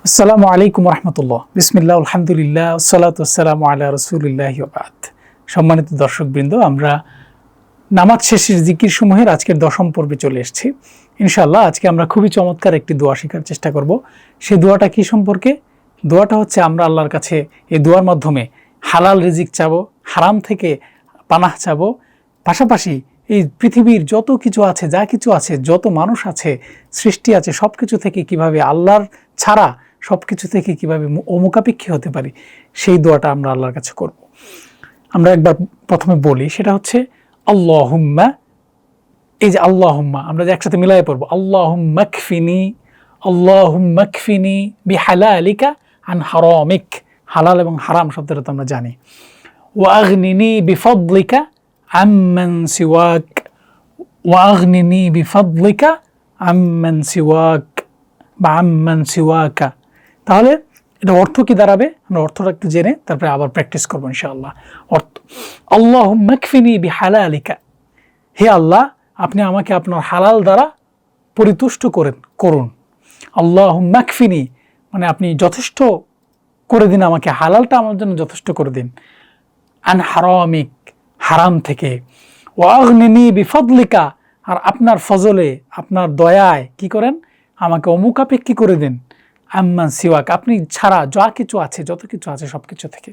আসসালামু আলাইকুম রহমতুল্লাহ। বিসমিল্লাহ, আলহামদুলিল্লাহ, সালাতু ওয়াসসালামু আলা রাসূলিল্লাহি ওয়া বাদ। সম্মানিত দর্শকবৃন্দ, আমরা নামাজ শেষের জিকির সমূহের আজকের 10ম পর্বে চলে এসেছি। ইনশাআল্লাহ আজকে আমরা খুবই চমৎকার একটি দোয়া শেখার চেষ্টা করব। সেই দোয়াটা কি সম্পর্কে? দোয়াটা হচ্ছে আমরা আল্লাহর কাছে এই দোয়ার মাধ্যমে হালাল রিজিক চাবো, হারাম থেকে পানাহ চাবো, পাশাপাশি এই পৃথিবীর যত কিছু আছে, যা কিছু আছে, যত মানুষ আছে, সৃষ্টি আছে, সব কিছু থেকে কিভাবে আল্লাহর ছাড়া সব কিছু থেকে কীভাবে অমুখাপেক্ষী হতে পারি, সেই দোয়াটা আমরা আল্লাহর কাছে করব। আমরা একবার প্রথমে বলি, সেটা হচ্ছে আল্লাহুম্মা। এই যে আল্লাহুম্মা আমরা যে একসাথে মিলাই পড়বো, আল্লাহুম্মা কফিনি, আল্লাহুম্মা কফিনি বিহালালিকা আন হারামিক। হালাল এবং হারাম শব্দটা তো আমরা জানি। ওয়াগনিনি বিফদলিকা আম্মান সিওয়াক, ওয়াগনিনি বিফদলিকা আম্মান সিওয়াক বা আম্মান সিওয়াকা। তাহলে এটা অর্থ কি দাঁড়াবে? আমরা অর্থটা একটু জেনে তারপরে আবার প্র্যাকটিস করবো ইনশাআল্লাহ। অর্থ, আল্লাহুম্মা কফিনি বিহালালিকা, হে আল্লাহ আপনি আমাকে আপনার হালাল দ্বারা পরিতুষ্ট করুন। আল্লাহুম্মা কফিনি মানে আপনি যথেষ্ট করে দিন আমাকে, হালালটা আমার জন্য যথেষ্ট করে দিন। আন হারামিক, হারাম থেকে। ওয়াগনিনি বিফদলিকা, আর আপনার ফজলে, আপনার দয়ায় কি করেন, আমাকে অমুখাপেক্ষী করে দিন। আম্মান সিওয়াক, আপনি ছাড়া যা কিছু আছে, যত কিছু আছে সব কিছু থেকে।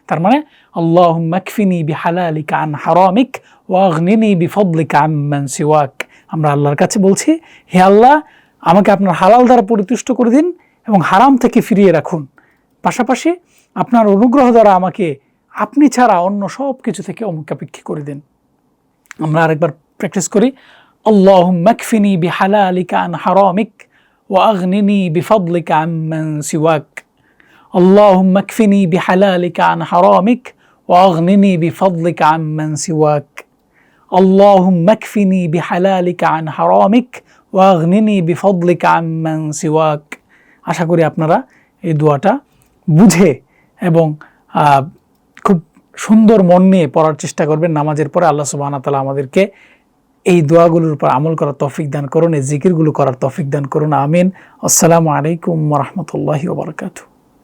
তার মানে আল্লাহুম্মা কফিনি বিহালালিকা আন হারামিক ওয়াগনিনি বিফদলিকা আম্মান সিওয়াক। আমরা আল্লাহর কাছে বলছি, হে আল্লাহ আমাকে আপনার হালাল দ্বারা পরিতুষ্ট করে দিন এবং হারাম থেকে ফিরিয়ে রাখুন। পাশাপাশি আপনার অনুগ্রহ দ্বারা আমাকে আপনি ছাড়া অন্য সব কিছু থেকে অমুখাপেক্ষী করে দিন। আমরা আরেকবার প্র্যাকটিস করি, আল্লাহুম্মা কফিনি বিহালালিকা আন হারামিক ওয়াগনিনি বিফদলিকা আম্মান সিওয়াক। আল্লাহুম্মা কফিনি বিহালালিকা আন হারামিক ওয়াগনিনি বিফদলিকা আম্মান সিওয়াক। আল্লাহুম্মা কফিনি বিহালালিকা আন হারামিক ওয়াগনিনি বিফদলিকা আম্মান সিওয়াক। আশা করি আপনারা এই দোয়াটা বুঝে এবং খুব সুন্দর মন নিয়ে পড়ার চেষ্টা করবেন নামাজের পরে। আল্লাহ সুবহানাহু ওয়া তাআলা আমাদেরকে এই দোয়াগুলোর উপর আমল করার তৌফিক দান করুন, এই জিকিরগুলো করার তৌফিক দান করুন। আমিন। আসসালামু আলাইকুম ওয়া রাহমাতুল্লাহি ওয়া বারাকাতুহু।